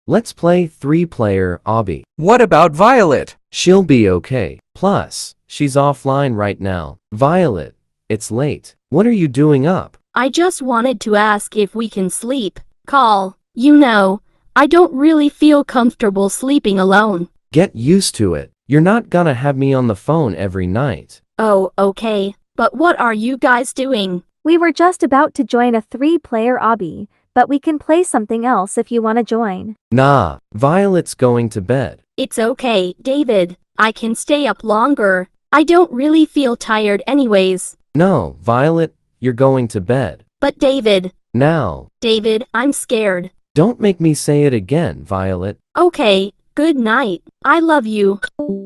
Let's play 3-player obby. What about Violet? She'll be okay. Plus, she's offline right now. Violet, it's late. What are you doing up? I just wanted to ask if we can sleep. Call. You know, I don't really feel comfortable sleeping alone. Get used to it. You're not gonna have me on the phone every night. Oh, okay. But what are you guys doing? We were just about to join a 3-player obby, but we can play something else if you want to join. Nah, Violet's going to bed. It's okay, David. I can stay up longer. I don't really feel tired anyways. No, Violet, you're going to bed. But David. Now. David, I'm scared. Don't make me say it again, Violet. Okay, good night. I love you.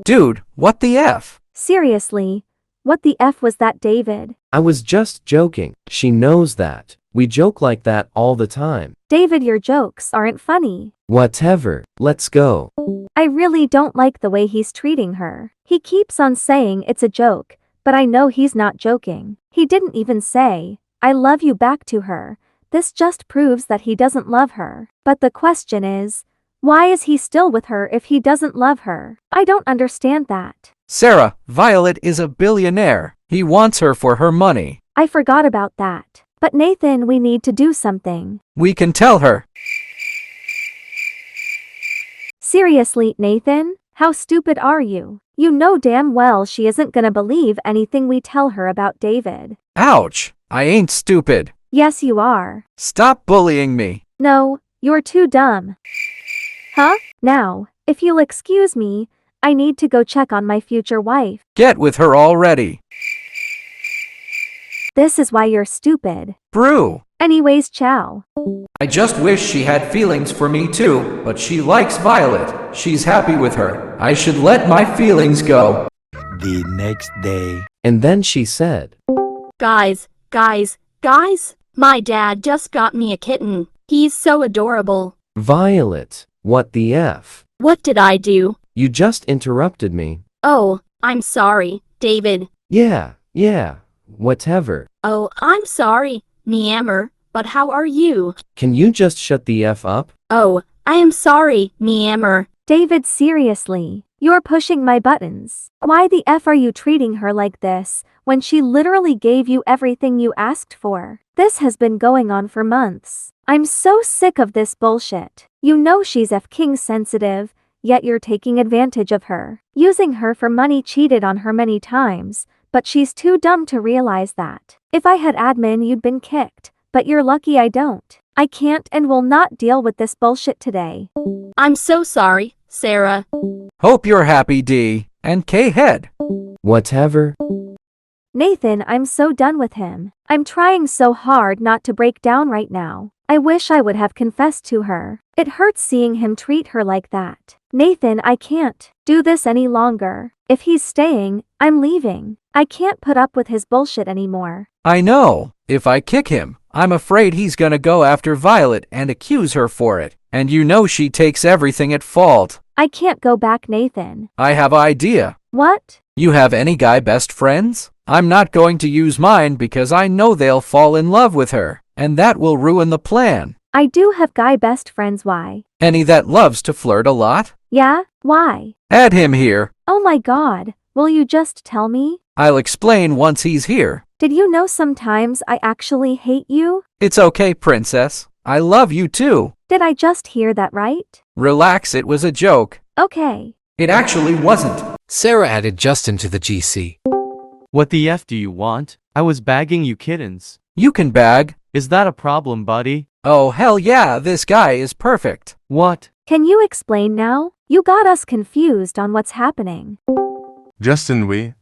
Dude, what the F? Seriously, what the F was that, David? I was just joking. She knows that. We joke like that all the time. David, your jokes aren't funny. Whatever, let's go. I really don't like the way he's treating her. He keeps on saying it's a joke, but I know he's not joking. He didn't even say, I love you back to her. This just proves that he doesn't love her. But the question is, why is he still with her if he doesn't love her? I don't understand that. Sarah, Violet is a billionaire. He wants her for her money. I forgot about that. But Nathan, we need to do something. We can tell her. Seriously, Nathan? How stupid are you? You know damn well she isn't gonna believe anything we tell her about David. Ouch! I ain't stupid. Yes, you are. Stop bullying me. No, you're too dumb. Huh? Now, if you'll excuse me, I need to go check on my future wife. Get with her already. This is why you're stupid. Brew. Anyways, ciao. I just wish she had feelings for me too, but she likes Violet. She's happy with her. I should let my feelings go. The next day. And then she said, Guys, my dad just got me a kitten. He's so adorable. Violet, what the F? What did I do? You just interrupted me. Oh, I'm sorry, David. Yeah, whatever. Oh, I'm sorry, Niammer, but how are you? Can you just shut the F up? Oh, I am sorry, Niammer. David, seriously, you're pushing my buttons. Why the F are you treating her like this, when she literally gave you everything you asked for? This has been going on for months. I'm so sick of this bullshit. You know she's F-king sensitive, yet you're taking advantage of her. Using her for money, cheated on her many times, but she's too dumb to realize that. If I had admin, you'd been kicked, but you're lucky I don't. I can't and will not deal with this bullshit today. I'm so sorry, Sarah. Hope you're happy, D. And K-Head. Whatever. Nathan, I'm so done with him. I'm trying so hard not to break down right now. I wish I would have confessed to her. It hurts seeing him treat her like that. Nathan, I can't do this any longer. If he's staying, I'm leaving. I can't put up with his bullshit anymore. I know. If I kick him, I'm afraid he's gonna go after Violet and accuse her for it. And you know she takes everything at fault. I can't go back, Nathan. I have idea. What? You have any guy best friends? I'm not going to use mine because I know they'll fall in love with her, and that will ruin the plan. I do have guy best friends. Why? Any that loves to flirt a lot? Yeah? Why? Add him here. Oh my god, will you just tell me? I'll explain once he's here. Did you know sometimes I actually hate you? It's okay, princess. I love you too. Did I just hear that right? Relax, it was a joke. Okay. It actually wasn't. Sarah added Justin to the GC. What the F do you want? I was bagging you kittens. You can bag. Is that a problem, buddy? Oh hell yeah, this guy is perfect. What? Can you explain now? You got us confused on what's happening. Justin,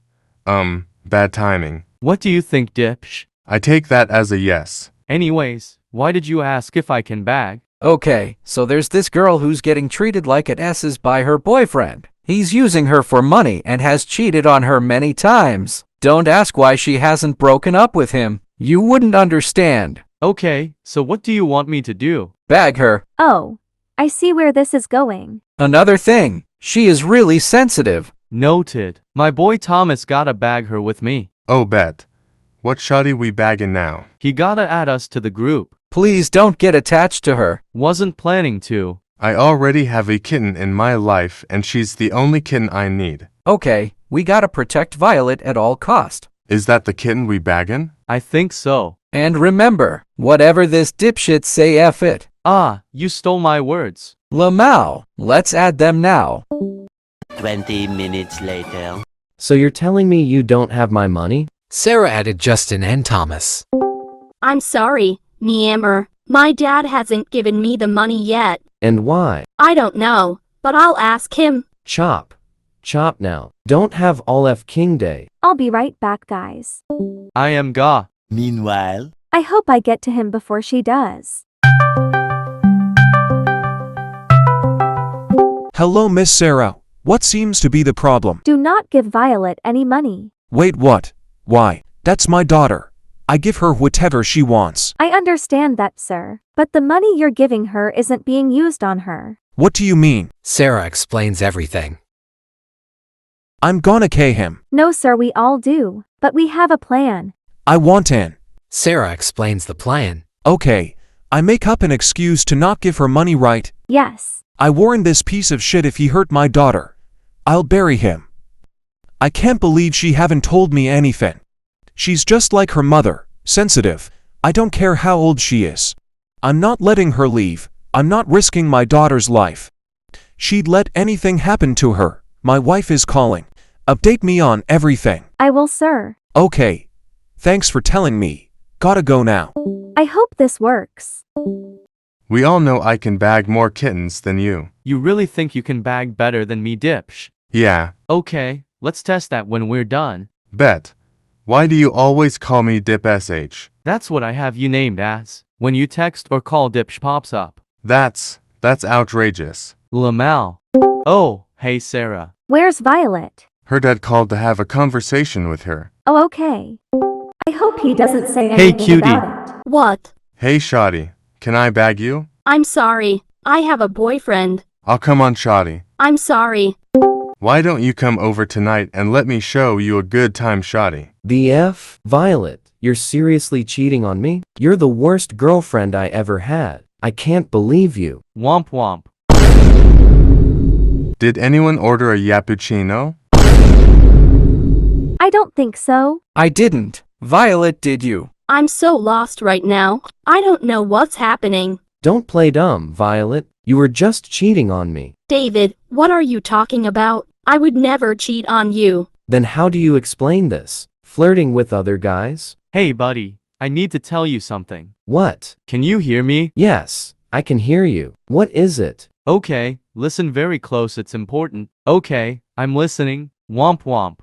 bad timing. What do you think, Dipsh? I take that as a yes. Anyways, why did you ask if I can bag? Okay, so there's this girl who's getting treated like an S's by her boyfriend. He's using her for money and has cheated on her many times. Don't ask why she hasn't broken up with him. You wouldn't understand. Okay, so what do you want me to do? Bag her. Oh, I see where this is going. Another thing, she is really sensitive. Noted. My boy Thomas gotta bag her with me. Oh, bet. What shawty we bagging now? He gotta add us to the group. Please don't get attached to her. Wasn't planning to. I already have a kitten in my life and she's the only kitten I need. Okay, we gotta protect Violet at all cost. Is that the kitten we baggin'? I think so. And remember, whatever this dipshit say, F it. Ah, you stole my words. Lamau, let's add them now. 20 minutes later. So you're telling me you don't have my money? Sarah added Justin and Thomas. I'm sorry, Niammer. My dad hasn't given me the money yet. And why? I don't know, but I'll ask him. Chop. Chop now. Don't have all F King Day. I'll be right back, guys. I am Ga. Meanwhile, I hope I get to him before she does. Hello, Miss Sarah. What seems to be the problem? Do not give Violet any money. Wait, what? Why? That's my daughter. I give her whatever she wants. I understand that, sir, but the money you're giving her isn't being used on her. What do you mean? Sarah explains everything. I'm gonna pay him. No, sir, we all do, but we have a plan. I want in. Sarah explains the plan. Okay, I make up an excuse to not give her money, right? Yes. I warned this piece of shit if he hurt my daughter, I'll bury him. I can't believe she haven't told me anything. She's just like her mother, sensitive. I don't care how old she is. I'm not letting her leave. I'm not risking my daughter's life. She'd let anything happen to her. My wife is calling. Update me on everything. I will, sir. Okay. Thanks for telling me. Gotta go now. I hope this works. We all know I can bag more kittens than you. You really think you can bag better than me, Dipsh? Yeah, Okay, let's test that when we're done. bet. Why do you always call me Dip SH? That's what I have you named as. When you text or call, Dipsh pops up. That's outrageous. Lamau. Oh, hey Sarah. Where's Violet? Her dad called to have a conversation with her. Oh, okay. I hope he doesn't say Hey, anything cutie. about it. What? Hey, Shoddy, can I bag you? I'm sorry. I have a boyfriend. I'll come on, Shoddy. I'm sorry. Why don't you come over tonight and let me show you a good time, Shoddy? The F? Violet, you're seriously cheating on me? You're the worst girlfriend I ever had. I can't believe you. Womp womp. Did anyone order a yappuccino? I don't think so. I didn't. Violet, did you? I'm so lost right now. I don't know what's happening. Don't play dumb, Violet. You were just cheating on me. David, what are you talking about? I would never cheat on you. Then how do you explain this? Flirting with other guys? Hey buddy, I need to tell you something. What? Can you hear me? Yes, I can hear you. What is it? Okay, listen very close, it's important. Okay, I'm listening. Womp womp.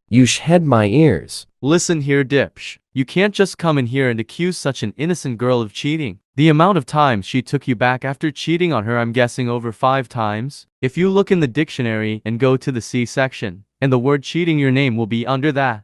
You shed my ears. Listen here, Dipsh. You can't just come in here and accuse such an innocent girl of cheating. The amount of times she took you back after cheating on her, I'm guessing over 5 times. If you look in the dictionary and go to the C section, and the word cheating, your name will be under that.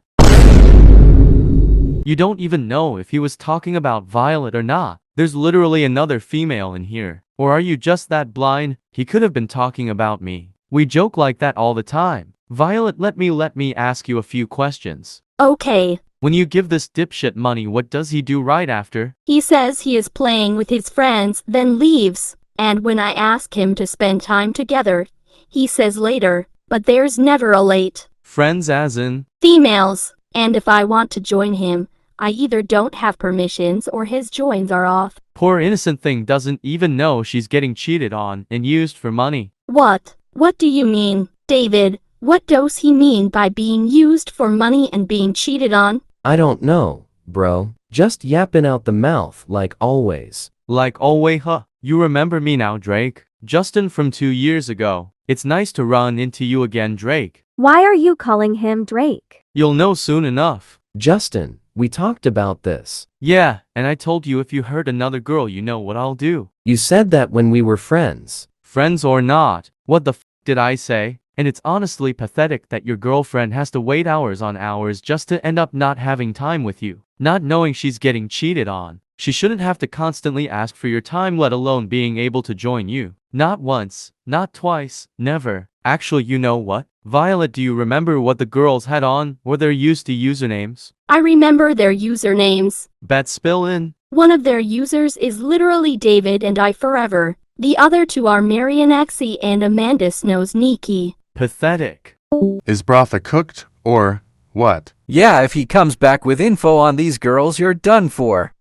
You don't even know if he was talking about Violet or not. There's literally another female in here. Or are you just that blind? He could have been talking about me. We joke like that all the time. Violet, let me ask you a few questions. Okay. When you give this dipshit money, what does he do right after? He says he is playing with his friends, then leaves. And when I ask him to spend time together, he says later, but there's never a late. Friends as in? Females. And if I want to join him, I either don't have permissions or his joins are off. Poor innocent thing doesn't even know she's getting cheated on and used for money. What? What do you mean, David? What does he mean by being used for money and being cheated on? I don't know, bro. Just yapping out the mouth like always. Like always, huh? You remember me now, Drake? Justin from 2 years ago. It's nice to run into you again, Drake. Why are you calling him Drake? You'll know soon enough. Justin, we talked about this. Yeah, and I told you if you hurt another girl, you know what I'll do. You said that when we were friends. Friends or not, what the f did I say? And it's honestly pathetic that your girlfriend has to wait hours on hours just to end up not having time with you, not knowing she's getting cheated on. She shouldn't have to constantly ask for your time, let alone being able to join you. Not once, not twice, never. Actually, you know what? Violet, do you remember what the girls had on or their used to usernames? I remember their usernames. Bet spill in. One of their users is literally David and I forever. The other two are Marianaxi and Amanda Snows Nikki. Pathetic. Is Brotha cooked, or what? Yeah, if he comes back with info on these girls, you're done for.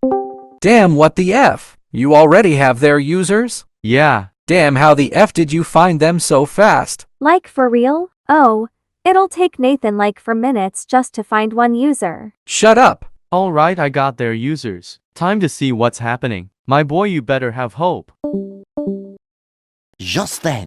Damn, what the F? You already have their users? Yeah. Damn, how the F did you find them so fast? Like for real? Oh, it'll take Nathan like for minutes just to find one user. Shut up. Alright, I got their users. Time to see what's happening. My boy, you better have hope. Just then.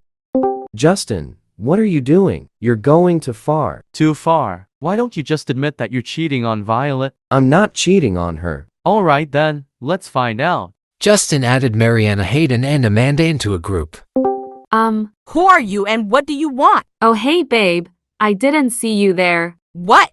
Justin, what are you doing? You're going too far. Too far. Why don't you just admit that you're cheating on Violet? I'm not cheating on her. Alright then, let's find out. Justin added Mariana, Hayden, and Amanda into a group. Who are you and what do you want? Oh, hey, babe. I didn't see you there. What?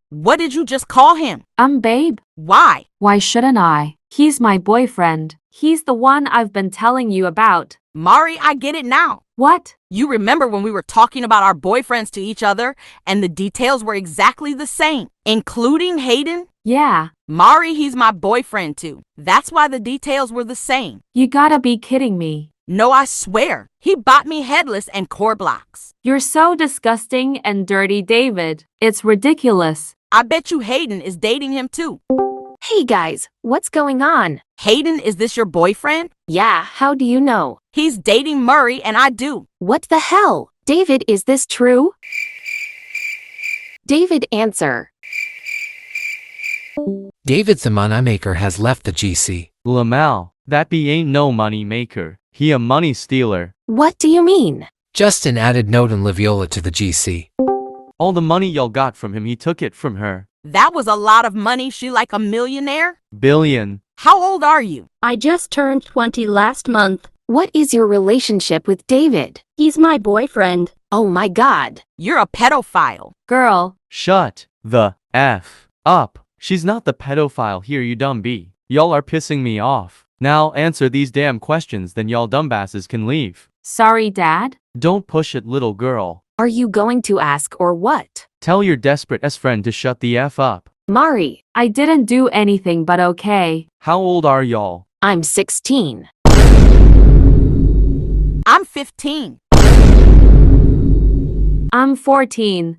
What did you just call him? Babe? Why? Why shouldn't I? He's my boyfriend. He's the one I've been telling you about. Mari, I get it now. What? You remember when we were talking about our boyfriends to each other and the details were exactly the same, including Hayden? Yeah. Mari, he's my boyfriend too. That's why the details were the same. You gotta be kidding me. No, I swear. He bought me headless and core blocks. You're so disgusting and dirty, David. It's ridiculous. I bet you Hayden is dating him too. Hey guys, what's going on? Hayden, is this your boyfriend? Yeah, how do you know? He's dating Murray and I do. What the hell? David, is this true? David, answer. David the money maker has left the GC. Lamal, that be ain't no money maker. He a money stealer. What do you mean? Justin added Note and Violet to the GC. All the money y'all got from him, he took it from her. That was a lot of money. She like a millionaire? Billion. How old are you? I just turned 20 last month. What is your relationship with David? He's my boyfriend. Oh my god. You're a pedophile. Girl. Shut the F up. She's not the pedophile here, you dumb bee. Y'all are pissing me off. Now answer these damn questions, then y'all dumbasses can leave. Sorry, Dad. Don't push it, little girl. Are you going to ask or what? Tell your desperate friend to shut the F up. Mari. I didn't do anything but okay. How old are y'all? I'm 16. I'm 15. I'm 14.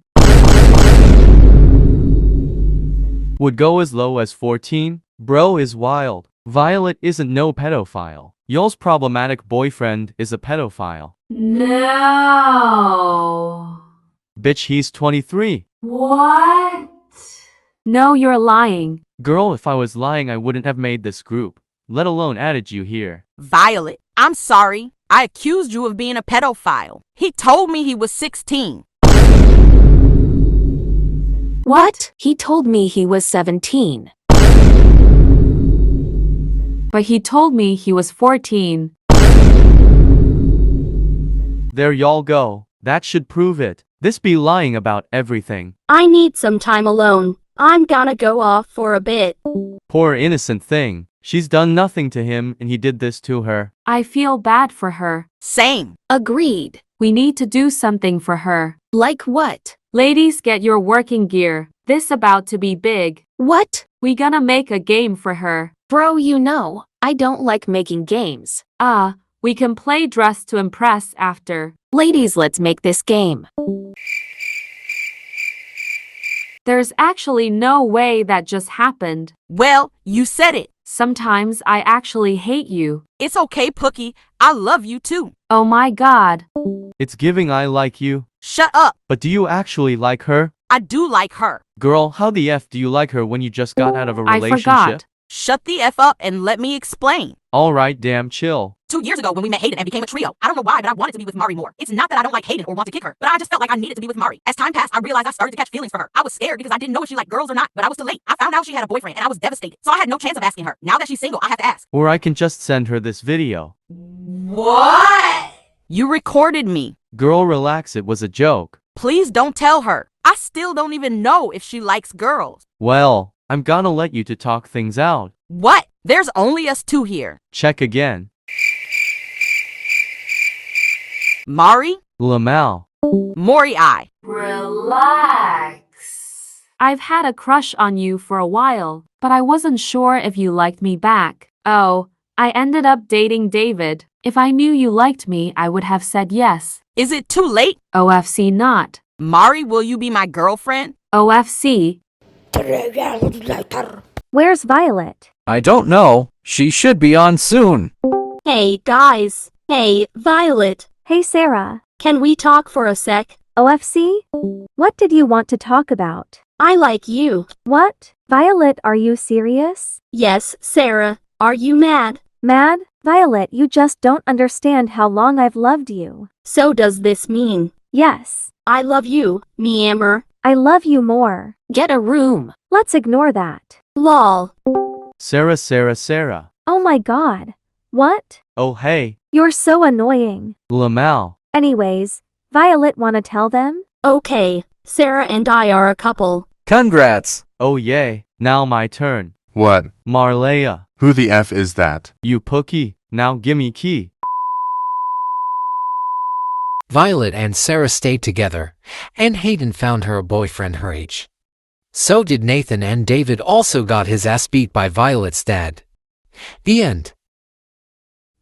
Would go as low as 14? Bro is wild. Violet isn't no pedophile. Y'all's problematic boyfriend is a pedophile. No. Bitch, he's 23. What? No, you're lying. Girl, if I was lying, I wouldn't have made this group, let alone added you here. Violet, I'm sorry. I accused you of being a pedophile. He told me he was 16. What? He told me he was 17. But he told me he was 14. There y'all go. That should prove it. This be lying about everything. I need some time alone. I'm gonna go off for a bit. Poor innocent thing. She's done nothing to him and he did this to her. I feel bad for her. Same. Agreed. We need to do something for her. Like what? Ladies, get your working gear. This about to be big. What? We gonna make a game for her. Bro, you know, I don't like making games. We can play Dress to Impress after. Ladies, let's make this game. There's actually no way that just happened. Well, you said it. Sometimes I actually hate you. It's okay, Pookie. I love you too. Oh my god. It's giving I like you. Shut up. But do you actually like her? I do like her. Girl, how the F do you like her when you just got out of a relationship? I forgot. Shut the F up and let me explain. Alright, damn chill. 2 years ago when we met Hayden and became a trio, I don't know why, but I wanted to be with Mari more. It's not that I don't like Hayden or want to kick her, but I just felt like I needed to be with Mari. As time passed, I realized I started to catch feelings for her. I was scared because I didn't know if she liked girls or not, but I was too late. I found out she had a boyfriend and I was devastated. So I had no chance of asking her. Now that she's single, I have to ask. Or I can just send her this video. What? You recorded me. Girl, relax, it was a joke. Please don't tell her. I still don't even know if she likes girls. Well, I'm gonna let you to talk things out. What? There's only us two here. Check again. Mari? Lamal. Maury, Relax. I've had a crush on you for a while, but I wasn't sure if you liked me back. Oh, I ended up dating David. If I knew you liked me, I would have said yes. Is it too late? OFC not. Mari, will you be my girlfriend? OFC. Where's Violet? I don't know. She should be on soon. Hey guys. Hey, Violet. Hey Sarah. Can we talk for a sec? OFC? What did you want to talk about? I like you. What? Violet, are you serious? Yes, Sarah. Are you mad? Mad? Violet, you just don't understand how long I've loved you. So does this mean? Yes. I love you, Meammer. I love you more. Get a room. Let's ignore that. Lol. Sarah. Oh my god. What? Oh hey, You're so annoying. Lamal. Anyways, Violet wanna tell them? Okay, Sarah and I are a couple. Congrats. Oh yay, now my turn. What? Marleya. Who the F is that? You pookie, now gimme key. Violet and Sarah stayed together, and Hayden found her a boyfriend her age. So did Nathan, and David also got his ass beat by Violet's dad. The end.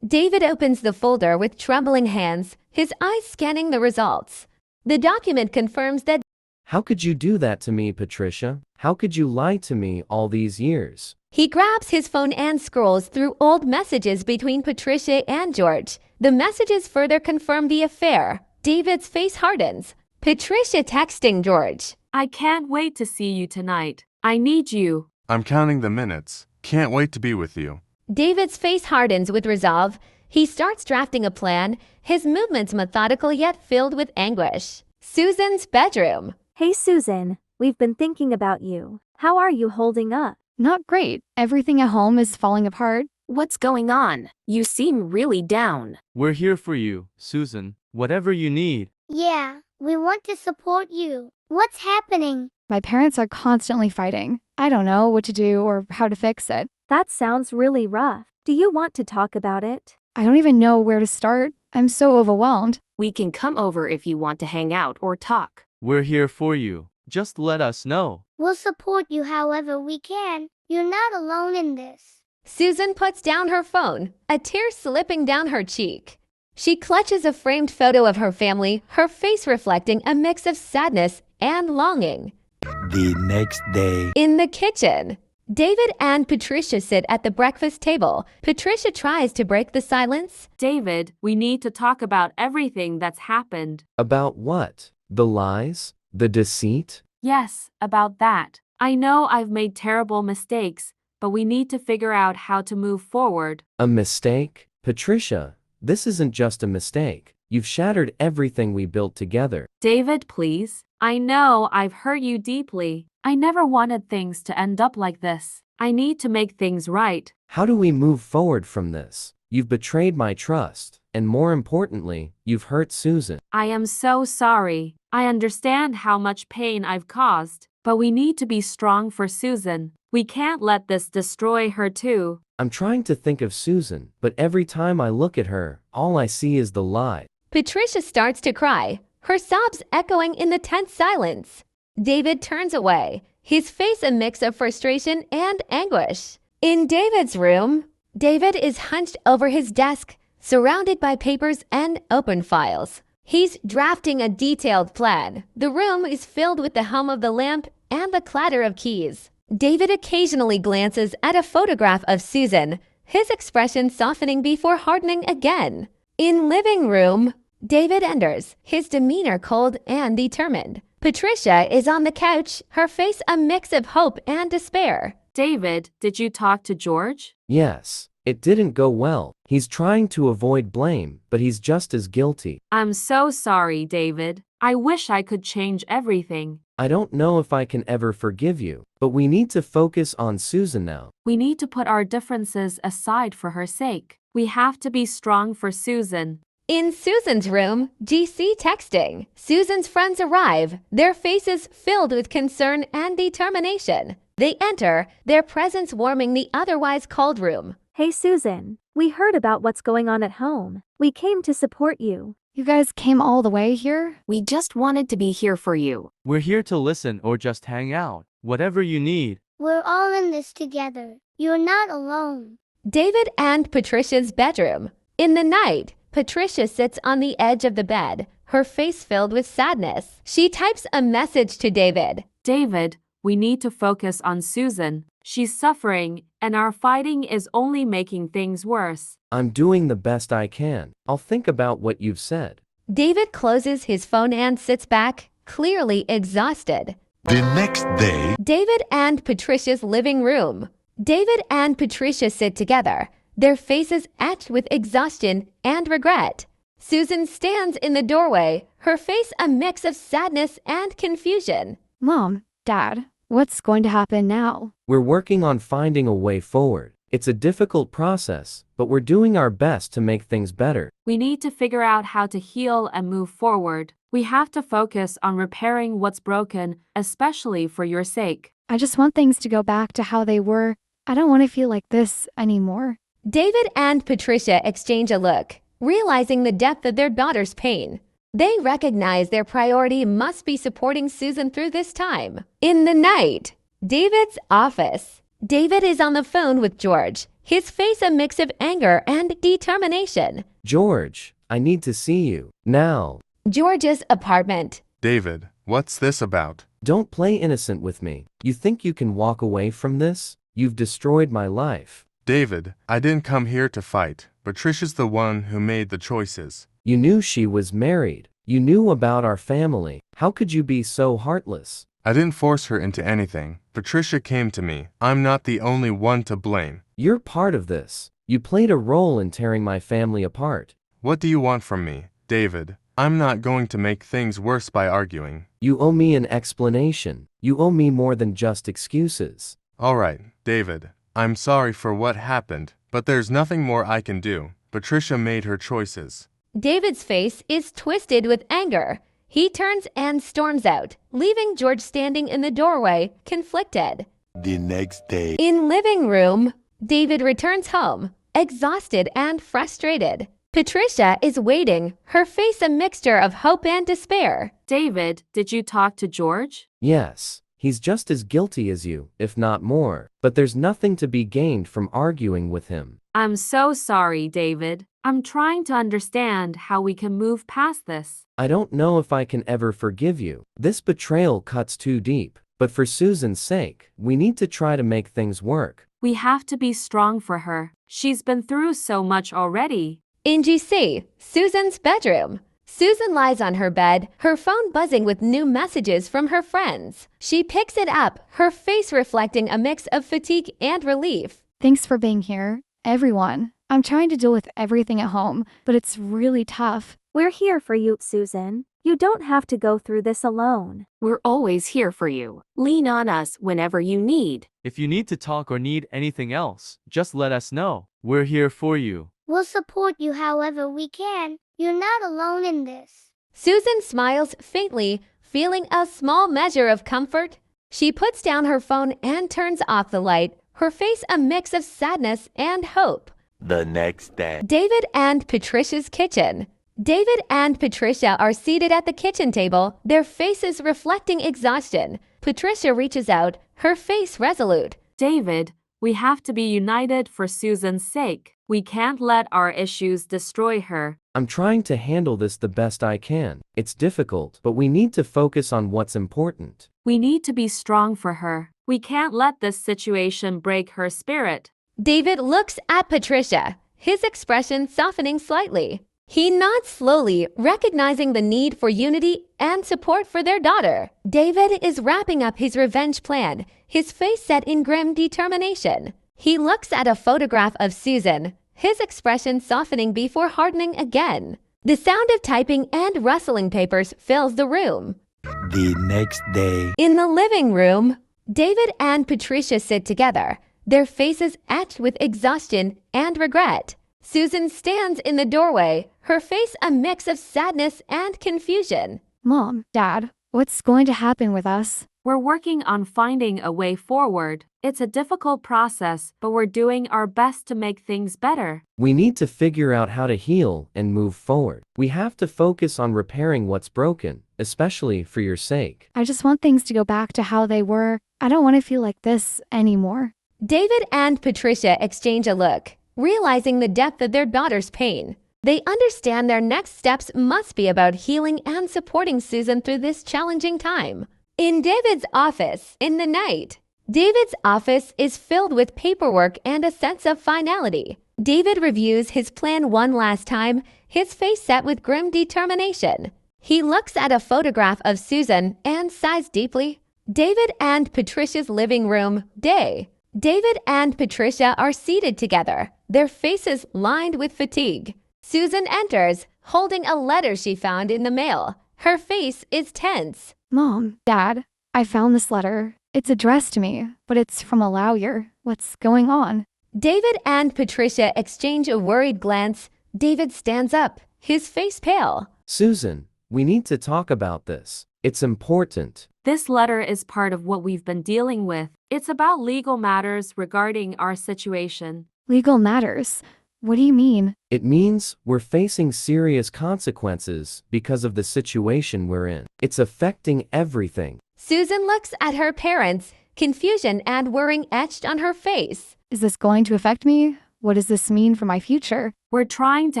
David opens the folder with trembling hands, his eyes scanning the results. The document confirms that. How could you do that to me, Patricia? How could you lie to me all these years? He grabs his phone and scrolls through old messages between Patricia and George. The messages further confirm the affair. David's face hardens. Patricia texting George. I can't wait to see you tonight. I need you. I'm counting the minutes. Can't wait to be with you. David's face hardens with resolve. He starts drafting a plan, his movements methodical yet filled with anguish. Susan's bedroom. Hey Susan, we've been thinking about you. How are you holding up? Not great. Everything at home is falling apart. What's going on? You seem really down. We're here for you, Susan. Whatever you need. Yeah, we want to support you. What's happening? My parents are constantly fighting. I don't know what to do or how to fix it. That sounds really rough. Do you want to talk about it? I don't even know where to start. I'm so overwhelmed. We can come over if you want to hang out or talk. We're here for you. Just let us know. We'll support you however we can. You're not alone in this. Susan puts down her phone, a tear slipping down her cheek. She clutches a framed photo of her family, her face reflecting a mix of sadness and longing. The next day. In the kitchen, David and Patricia sit at the breakfast table. Patricia tries to break the silence. David, we need to talk about everything that's happened. About what? The lies? The deceit? Yes, about that. I know I've made terrible mistakes, but we need to figure out how to move forward. A mistake? Patricia, this isn't just a mistake. You've shattered everything we built together. David, please. I know I've hurt you deeply. I never wanted things to end up like this. I need to make things right. How do we move forward from this? You've betrayed my trust, and more importantly, you've hurt Susan. I am so sorry. I understand how much pain I've caused, but we need to be strong for Susan. We can't let this destroy her too. I'm trying to think of Susan, but every time I look at her, all I see is the lie. Patricia starts to cry, her sobs echoing in the tense silence. David turns away, his face a mix of frustration and anguish. In David's room, David is hunched over his desk, surrounded by papers and open files. He's drafting a detailed plan. The room is filled with the hum of the lamp and the clatter of keys. David occasionally glances at a photograph of Susan, his expression softening before hardening again. In living room, David enters, his demeanor cold and determined. Patricia is on the couch, her face a mix of hope and despair. David, did you talk to George? Yes, it didn't go well. He's trying to avoid blame, but he's just as guilty. I'm so sorry, David. I wish I could change everything. I don't know if I can ever forgive you, but we need to focus on Susan now. We need to put our differences aside for her sake. We have to be strong for Susan. In Susan's room, GC texting. Susan's friends arrive, their faces filled with concern and determination. They enter, their presence warming the otherwise cold room. Hey Susan, we heard about what's going on at home. We came to support you. You guys came all the way here? We just wanted to be here for you. We're here to listen or just hang out. Whatever you need. We're all in this together. You're not alone. David and Patricia's bedroom. In the night, Patricia sits on the edge of the bed, her face filled with sadness. She types a message to David. David, we need to focus on Susan. She's suffering, and our fighting is only making things worse. I'm doing the best I can. I'll think about what you've said. David closes his phone and sits back, clearly exhausted. The next day. David and Patricia's living room. David and Patricia sit together, their faces etched with exhaustion and regret. Susan stands in the doorway, her face a mix of sadness and confusion. Mom, Dad, what's going to happen now? We're working on finding a way forward. It's a difficult process, but we're doing our best to make things better. We need to figure out how to heal and move forward. We have to focus on repairing what's broken, especially for your sake. I just want things to go back to how they were. I don't want to feel like this anymore. David and Patricia exchange a look, realizing the depth of their daughter's pain. They recognize their priority must be supporting Susan through this time. In the night, David's office. David is on the phone with George, his face a mix of anger and determination. George, I need to see you. Now. George's apartment. David, what's this about? Don't play innocent with me. You think you can walk away from this? You've destroyed my life. David, I didn't come here to fight. Patricia's the one who made the choices. You knew she was married. You knew about our family. How could you be so heartless? I didn't force her into anything. Patricia came to me. I'm not the only one to blame. You're part of this. You played a role in tearing my family apart. What do you want from me, David? I'm not going to make things worse by arguing. You owe me an explanation. You owe me more than just excuses. All right, David. I'm sorry for what happened, but there's nothing more I can do. Patricia made her choices. David's face is twisted with anger. He turns and storms out, leaving George standing in the doorway, conflicted. The next day. In living room, David returns home, exhausted and frustrated. Patricia is waiting, her face a mixture of hope and despair. David, did you talk to George? Yes. He's just as guilty as you, if not more. But there's nothing to be gained from arguing with him. I'm so sorry, David. I'm trying to understand how we can move past this. I don't know if I can ever forgive you. This betrayal cuts too deep. But for Susan's sake, we need to try to make things work. We have to be strong for her. She's been through so much already. In GC, Susan's bedroom. Susan lies on her bed, her phone buzzing with new messages from her friends. She picks it up, her face reflecting a mix of fatigue and relief. Thanks for being here, everyone. I'm trying to deal with everything at home, but it's really tough. We're here for you, Susan. You don't have to go through this alone. We're always here for you. Lean on us whenever you need. If you need to talk or need anything else, just let us know. We're here for you. We'll support you however we can. You're not alone in this. Susan smiles faintly, feeling a small measure of comfort. She puts down her phone and turns off the light, her face a mix of sadness and hope. The next day. David and Patricia's kitchen. David and Patricia are seated at the kitchen table, their faces reflecting exhaustion. Patricia reaches out, her face resolute. David, we have to be united for Susan's sake. We can't let our issues destroy her. I'm trying to handle this the best I can. It's difficult, but we need to focus on what's important. We need to be strong for her. We can't let this situation break her spirit. David looks at Patricia, his expression softening slightly. He nods slowly, recognizing the need for unity and support for their daughter. David is wrapping up his revenge plan, his face set in grim determination. He looks at a photograph of Susan, his expression softening before hardening again. The sound of typing and rustling papers fills the room. The next day. In the living room, David and Patricia sit together, their faces etched with exhaustion and regret. Susan stands in the doorway, her face a mix of sadness and confusion. Mom, Dad, what's going to happen with us? We're working on finding a way forward. It's a difficult process, but we're doing our best to make things better. We need to figure out how to heal and move forward. We have to focus on repairing what's broken, especially for your sake. I just want things to go back to how they were. I don't want to feel like this anymore. David and Patricia exchange a look, realizing the depth of their daughter's pain. They understand their next steps must be about healing and supporting Susan through this challenging time. In David's office, in the night, David's office is filled with paperwork and a sense of finality. David reviews his plan one last time, his face set with grim determination. He looks at a photograph of Susan and sighs deeply. David and Patricia's living room, day. David and Patricia are seated together, their faces lined with fatigue. Susan enters, holding a letter she found in the mail. Her face is tense. Mom, Dad, I found this letter. It's addressed to me, but it's from a lawyer. What's going on? David and Patricia exchange a worried glance. David stands up, his face pale. Susan, we need to talk about this. It's important. This letter is part of what we've been dealing with. It's about legal matters regarding our situation. Legal matters? What do you mean? It means we're facing serious consequences because of the situation we're in. It's affecting everything. Susan looks at her parents, confusion and worrying etched on her face. Is this going to affect me? What does this mean for my future? We're trying to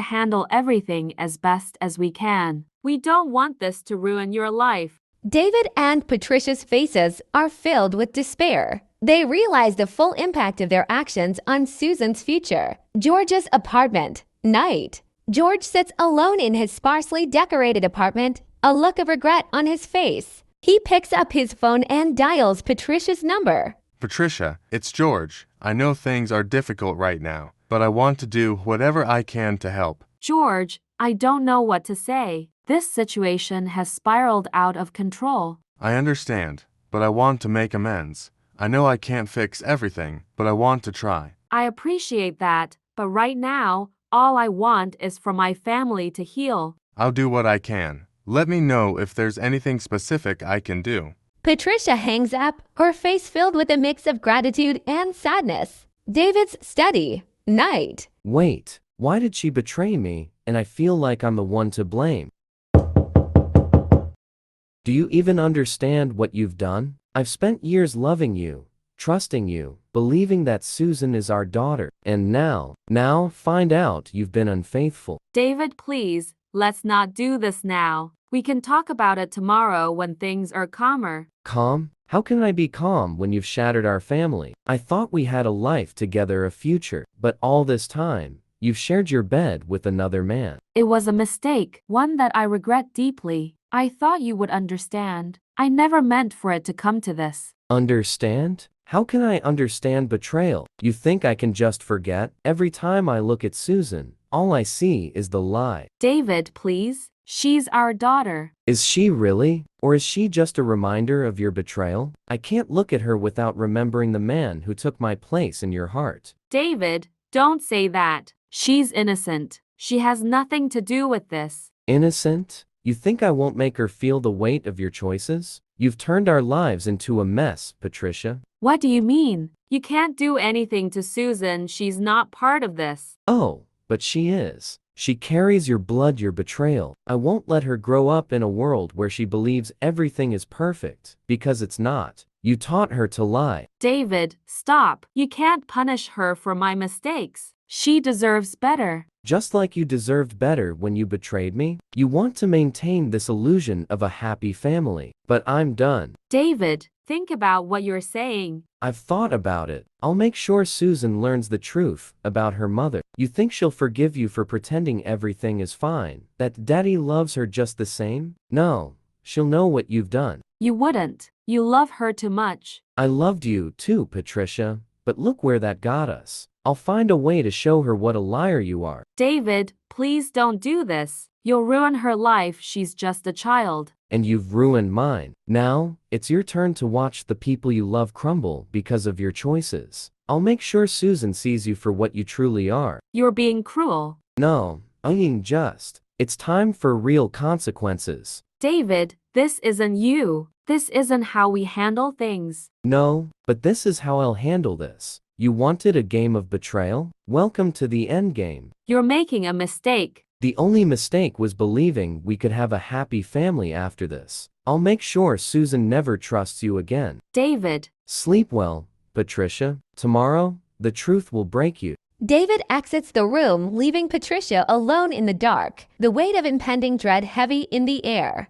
handle everything as best as we can. We don't want this to ruin your life. David and Patricia's faces are filled with despair. They realize the full impact of their actions on Susan's future. George's apartment, night. George sits alone in his sparsely decorated apartment, a look of regret on his face. He picks up his phone and dials Patricia's number. Patricia, it's George. I know things are difficult right now, but I want to do whatever I can to help. George, I don't know what to say. This situation has spiraled out of control. I understand, but I want to make amends. I know I can't fix everything, but I want to try. I appreciate that, but right now, all I want is for my family to heal. I'll do what I can. Let me know if there's anything specific I can do. Patricia hangs up, her face filled with a mix of gratitude and sadness. David's study, night. Wait, why did she betray me, and I feel like I'm the one to blame? Do you even understand what you've done? I've spent years loving you, trusting you, believing that Susan is our daughter, and now find out you've been unfaithful. David, please, let's not do this now. We can talk about it tomorrow when things are calmer. Calm? How can I be calm when you've shattered our family? I thought we had a life together, a future, but all this time, you've shared your bed with another man. It was a mistake, one that I regret deeply. I thought you would understand. I never meant for it to come to this. Understand? How can I understand betrayal? You think I can just forget? Every time I look at Susan, all I see is the lie. David, please. She's our daughter. Is she really? Or is she just a reminder of your betrayal? I can't look at her without remembering the man who took my place in your heart. David, don't say that. She's innocent. She has nothing to do with this. Innocent? You think I won't make her feel the weight of your choices? You've turned our lives into a mess, Patricia. What do you mean? You can't do anything to Susan. She's not part of this. Oh, but she is. She carries your blood, your betrayal. I won't let her grow up in a world where she believes everything is perfect, because it's not. You taught her to lie. David, stop. You can't punish her for my mistakes. She deserves better. Just like you deserved better when you betrayed me, you want to maintain this illusion of a happy family. But I'm done. David, think about what you're saying. I've thought about it. I'll make sure Susan learns the truth about her mother. You think she'll forgive you for pretending everything is fine? That Daddy loves her just the same? No, she'll know what you've done. You wouldn't. You love her too much. I loved you too, Patricia. But look where that got us. I'll find a way to show her what a liar you are. David, please don't do this. You'll ruin her life. She's just a child. And you've ruined mine. Now, it's your turn to watch the people you love crumble because of your choices. I'll make sure Susan sees you for what you truly are. You're being cruel. No, I'm being just. It's time for real consequences. David, this isn't you. This isn't how we handle things. No, but this is how I'll handle this. You wanted a game of betrayal? Welcome to the endgame. You're making a mistake. The only mistake was believing we could have a happy family after this. I'll make sure Susan never trusts you again. David. Sleep well, Patricia. Tomorrow, the truth will break you. David exits the room, leaving Patricia alone in the dark, the weight of impending dread heavy in the air.